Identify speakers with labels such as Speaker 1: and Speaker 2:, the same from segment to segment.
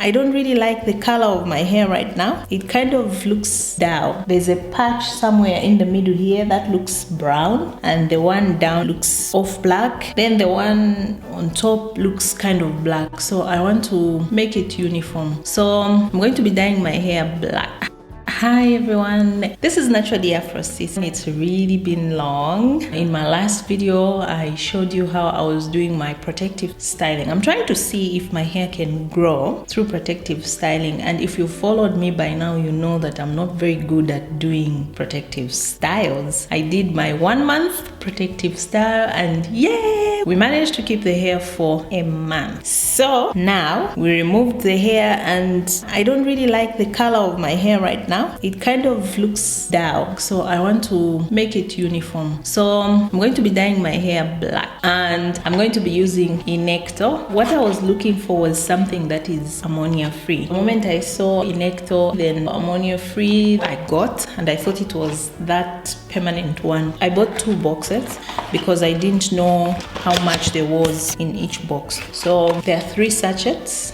Speaker 1: I don't really like the color of my hair right now. It kind of looks dull. There's a patch somewhere in the middle here that looks brown, and the one down looks off black. Then the one on top looks kind of black. So I want to make it uniform. So I'm going to be dyeing my hair black. Hi everyone, this is naturally Afro Sis. It's really been long. In my last video, I showed you how I was doing my protective styling. I'm trying to see if my hair can grow through protective styling, and if you followed me by now, you know that I'm not very good at doing protective styles. I did my 1 month protective style and yay! We managed to keep the hair for a month. So now we removed the hair and I don't really like the color of my hair right now. It kind of looks dull, so I want to make it uniform. So I'm going to be dyeing my hair black and I'm going to be using Inecto. What I was looking for was something that is ammonia free. The moment I saw Inecto, then ammonia free, I got, and I thought it was that permanent one. I bought 2 boxes because I didn't know how much there was in each box. So there are 3 sachets.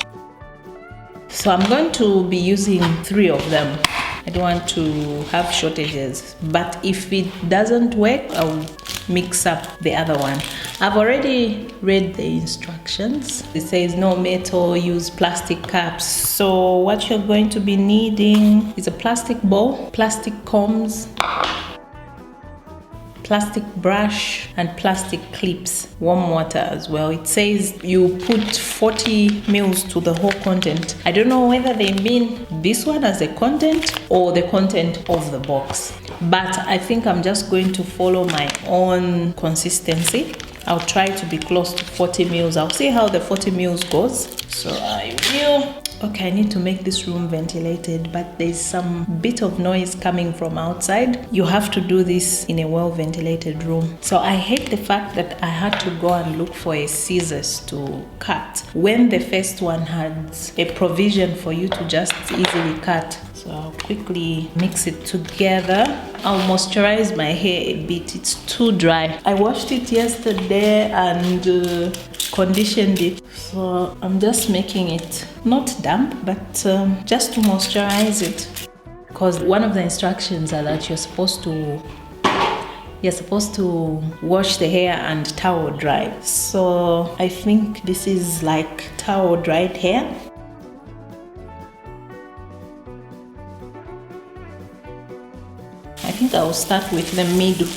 Speaker 1: So I'm going to be using 3 of them. I don't want to have shortages, but if it doesn't work, I'll mix up the other one. I've already read the instructions. It says no metal, use plastic cups. So what you're going to be needing is a plastic bowl, plastic combs, plastic brush, and plastic clips, warm water as well. It says you put 40 mils to the whole content. I don't know whether they mean this one as the content or the content of the box, but I think I'm just going to follow my own consistency. I'll try to be close to 40 mils. I'll see how the 40 mils goes. So I will. Okay, I need to make this room ventilated, but there's some bit of noise coming from outside. You have to do this in a well-ventilated room. So I hate the fact that I had to go and look for a scissors to cut when the first one had a provision for you to just easily cut. So I'll quickly mix it together. I'll moisturize my hair a bit. It's too dry. I washed it yesterday and conditioned it. So I'm just making it not damp, but just to moisturize it. Because one of the instructions are that you're supposed to wash the hair and towel dry. So I think this is like towel dried hair. I think I'll start with the middle.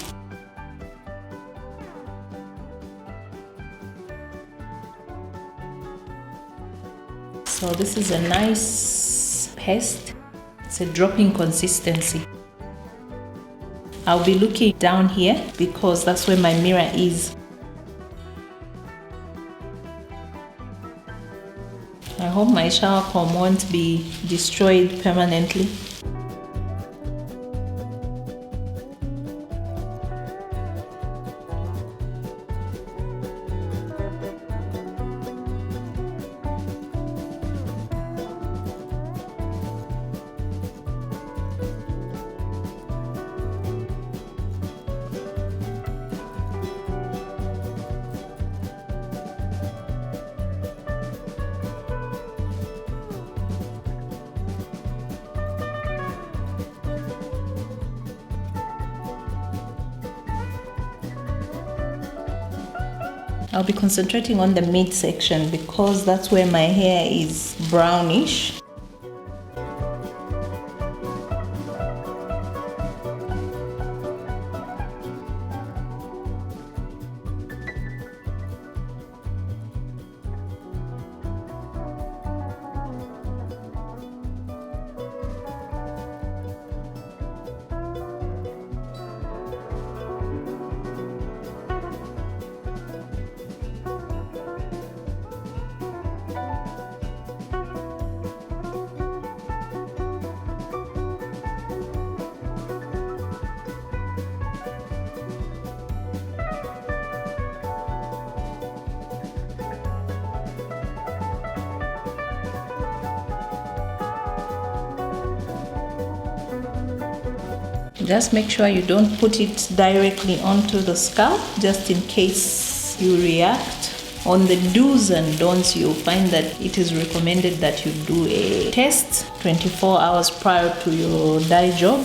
Speaker 1: So this is a nice paste. It's a dropping consistency. I'll be looking down here because that's where my mirror is. I hope my shower comb won't be destroyed permanently. I'll be concentrating on the midsection because that's where my hair is brownish. Just make sure you don't put it directly onto the scalp, just in case you react. On the do's and don'ts, you'll find that it is recommended that you do a test 24 hours prior to your dye job.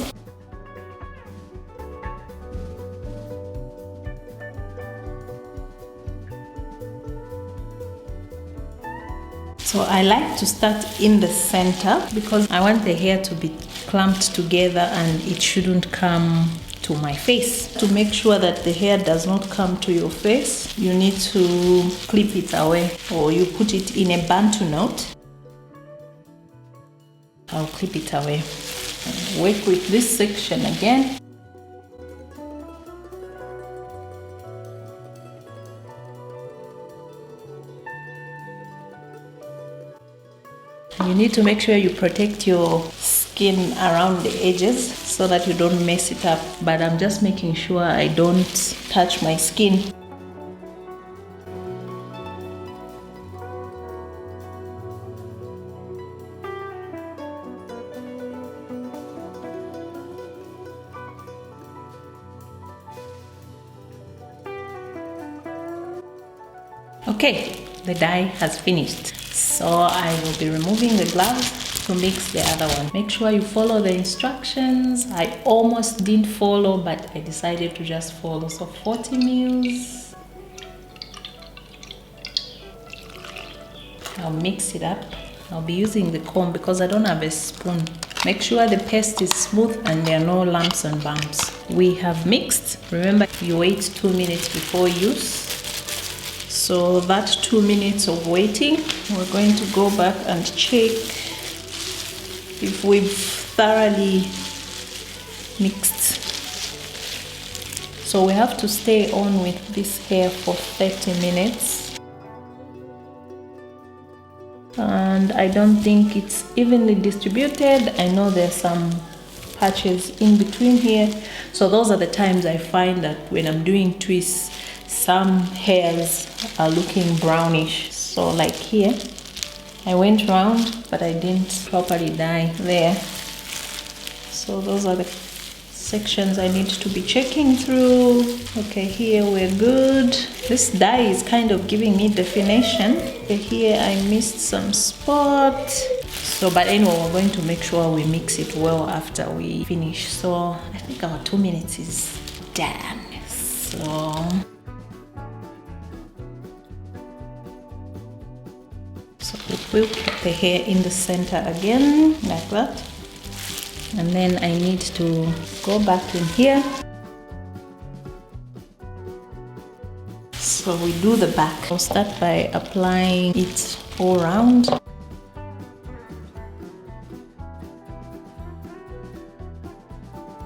Speaker 1: So I like to start in the center because I want the hair to be clumped together and it shouldn't come to my face. To make sure that the hair does not come to your face, you need to clip it away, or you put it in a bantu knot. I'll clip it away. Work with this section again. You need to make sure you protect your skin around the edges so that you don't mess it up. But I'm just making sure I don't touch my skin. Okay, the dye has finished. So I will be removing the gloves to mix the other one. Make sure you follow the instructions. I almost didn't follow, but I decided to just follow. So 40 mils. I'll mix it up. I'll be using the comb because I don't have a spoon. Make sure the paste is smooth and there are no lumps and bumps. We have mixed. Remember, you wait 2 minutes before use. So that 2 minutes of waiting, we're going to go back and check if we've thoroughly mixed. So we have to stay on with this hair for 30 minutes. And I don't think it's evenly distributed. I know there's some patches in between here. So those are the times I find that when I'm doing twists, some hairs are looking brownish. So like here, I went round, but I didn't properly dye there. So those are the sections I need to be checking through. Okay, here we're good. This dye is kind of giving me definition. Okay, here I missed some spots. So, but anyway, we're going to make sure we mix it well after we finish. So I think our 2 minutes is done. So we'll put the hair in the center again, like that. And then I need to go back in here. So we do the back. I'll start by applying it all around.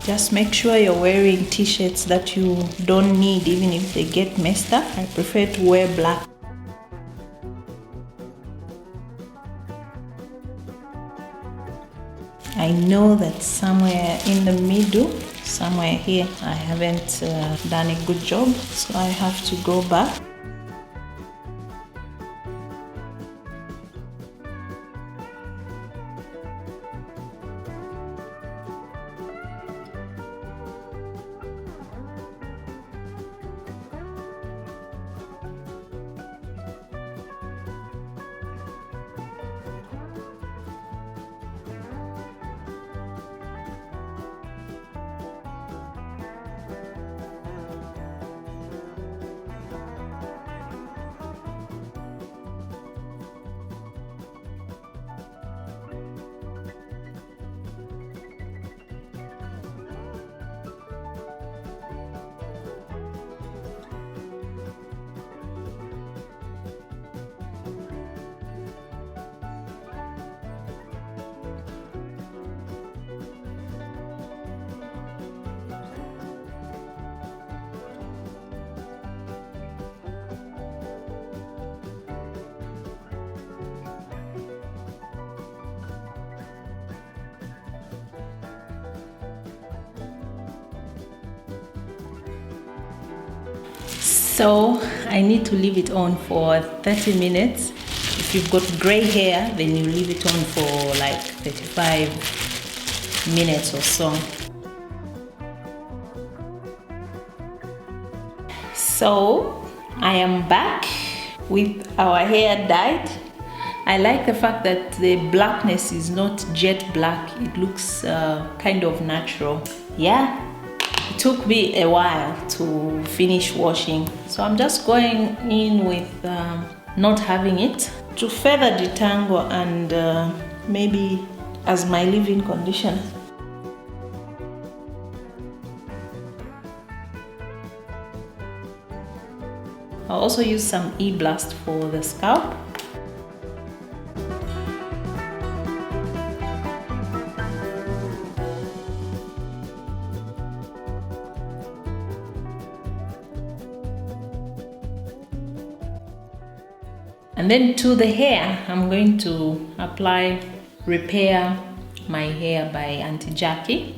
Speaker 1: Just make sure you're wearing t-shirts that you don't need, even if they get messed up. I prefer to wear black. I know that somewhere in the middle, somewhere here, I haven't done a good job, so I have to go back. So I need to leave it on for 30 minutes. If you've got gray hair, then you leave it on for like 35 minutes or so. So I am back with our hair dyed. I like the fact that the blackness is not jet black. It looks kind of natural. Yeah, it took me a while to finish washing. So I'm just going in with not having it to further detangle and maybe as my leave-in conditioner. I'll also use some E-Blast for the scalp. And then to the hair, I'm going to apply Repair My Hair by Auntie Jackie.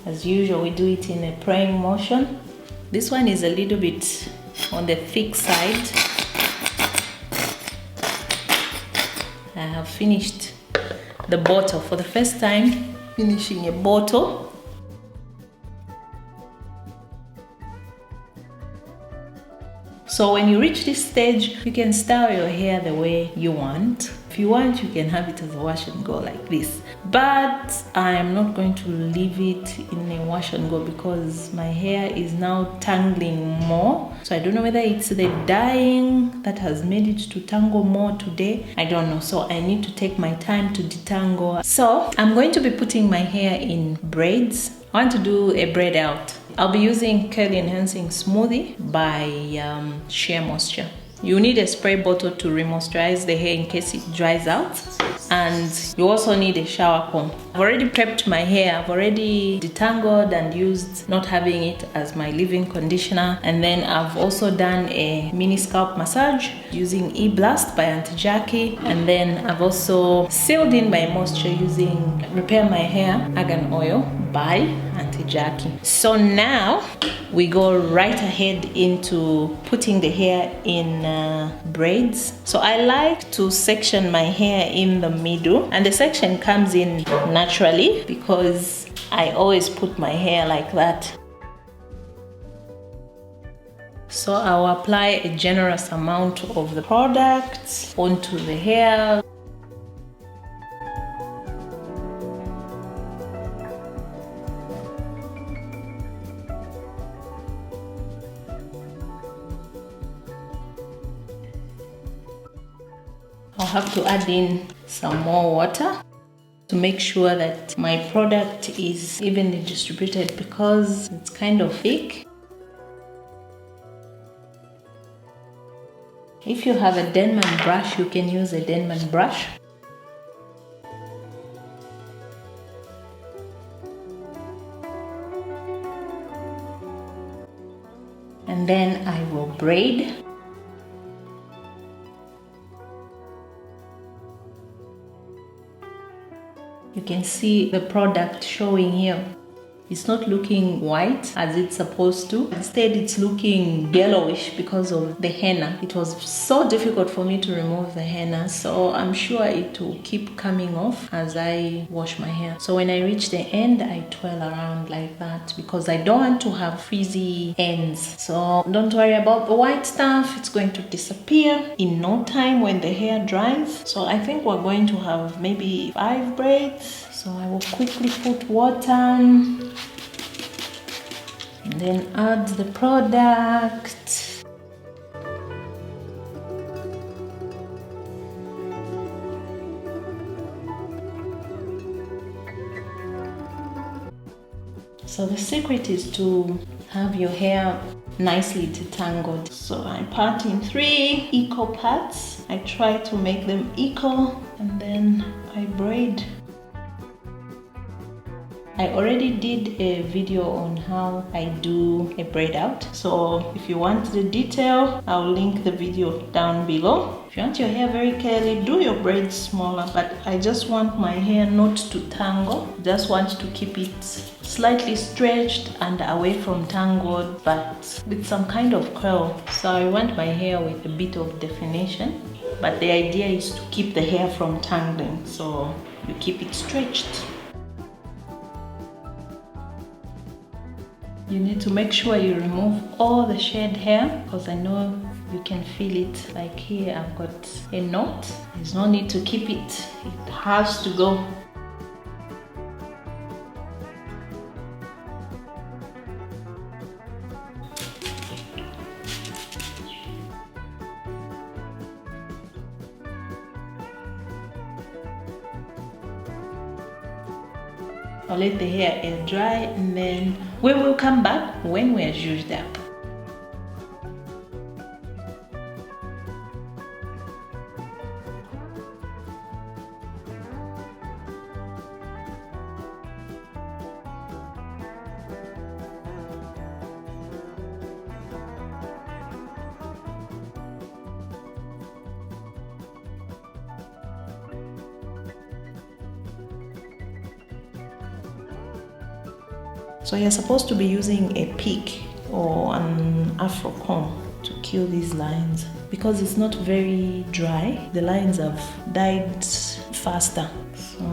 Speaker 1: As usual, we do it in a praying motion. This one is a little bit on the thick side. I have finished the bottle for the first time, finishing a bottle. So when you reach this stage, you can style your hair the way you want. If you want, you can have it as a wash and go like this. But I am not going to leave it in a wash and go because my hair is now tangling more. So I don't know whether it's the dyeing that has made it to tangle more today. I don't know. So I need to take my time to detangle. So I'm going to be putting my hair in braids. I want to do a braid out. I'll be using Curl Enhancing Smoothie by Sheer Moisture. You need a spray bottle to re-moisturize the hair in case it dries out. And you also need a shower comb. I've already prepped my hair. I've already detangled and used not having it as my leave-in conditioner. And then I've also done a mini scalp massage using E-Blast by Auntie Jackie. And then I've also sealed in my moisture using Repair My Hair Argan Oil by Auntie Jackie. So now we go right ahead into putting the hair in braids. So I like to section my hair in the middle, and the section comes in naturally because I always put my hair like that. So I'll apply a generous amount of the product onto the hair. I'll have to add in some more water to make sure that my product is evenly distributed because it's kind of thick. If you have a Denman brush, you can use a Denman brush. And then I will braid. You can see the product showing here. It's not looking white as it's supposed to. Instead, it's looking yellowish because of the henna. It was so difficult for me to remove the henna, so I'm sure it will keep coming off as I wash my hair. So when I reach the end, I twirl around like that because I don't want to have frizzy ends. So don't worry about the white stuff. It's going to disappear in no time when the hair dries. So I think we're going to have maybe 5 braids. So I will quickly put water and then add the product. So the secret is to have your hair nicely detangled. So I part in 3 equal parts. I try to make them equal and then I braid. I already did a video on how I do a braid out. So if you want the detail, I'll link the video down below. If you want your hair very curly, do your braids smaller, but I just want my hair not to tangle. Just want to keep it slightly stretched and away from tangled, but with some kind of curl. So I want my hair with a bit of definition, but the idea is to keep the hair from tangling, so you keep it stretched. You need to make sure you remove all the shed hair, because I know you can feel it. Like here I've got a knot. There's no need to keep it. It has to go. I'll let the hair air dry, and then we will come back when we are zhuzhed up. So you're supposed to be using a pick or an afro comb to kill these lines, because it's not very dry. The lines have died faster. So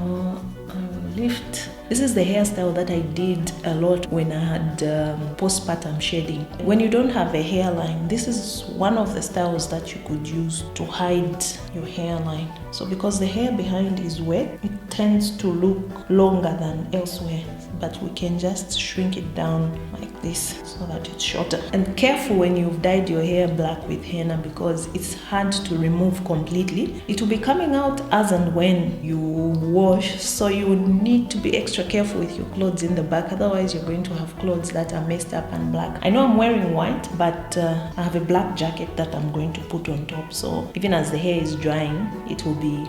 Speaker 1: I will lift. This is the hairstyle that I did a lot when I had postpartum shedding. When you don't have a hairline, this is one of the styles that you could use to hide your hairline. So because the hair behind is wet, it tends to look longer than elsewhere, but we can just shrink it down like this so that it's shorter. And careful when you've dyed your hair black with henna, because it's hard to remove completely. It will be coming out as and when you wash, so you would need to be extra careful with your clothes in the back, otherwise you're going to have clothes that are messed up and black. I know I'm wearing white, but I have a black jacket that I'm going to put on top, so even as the hair is drying, it will be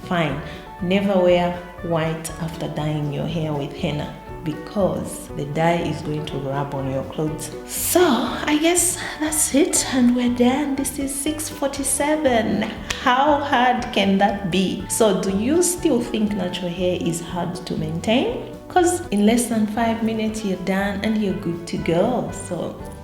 Speaker 1: fine. Never wear white after dyeing your hair with henna, because the dye is going to rub on your clothes. So I guess that's it, and we're done. This is 6:47. How hard can that be? So do you still think natural hair is hard to maintain? Because in less than 5 minutes you're done and you're good to go.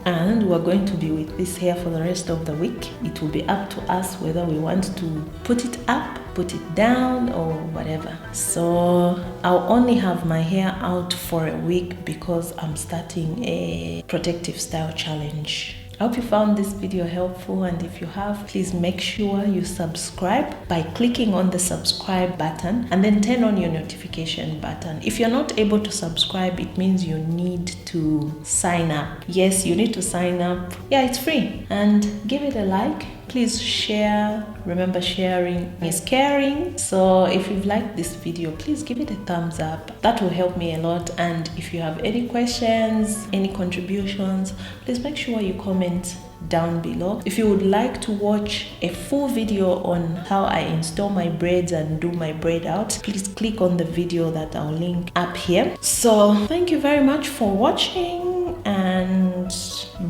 Speaker 1: And we're going to be with this hair for the rest of the week. It will be up to us whether we want to put it up, put it down, or whatever. So I'll only have my hair out for a week because I'm starting a protective style challenge. I hope you found this video helpful, and if you have, please make sure you subscribe by clicking on the subscribe button and then turn on your notification button. If you're not able to subscribe, it means you need to sign up. Yes, you need to sign up. Yeah, it's free. And give it a like. Please share. Remember, sharing is caring. So if you've liked this video, please give it a thumbs up. That will help me a lot. And if you have any questions, any contributions, please make sure you comment down below. If you would like to watch a full video on how I install my braids and do my braid out, please click on the video that I'll link up here. So thank you very much for watching, and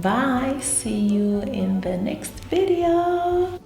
Speaker 1: bye. See you in the next video.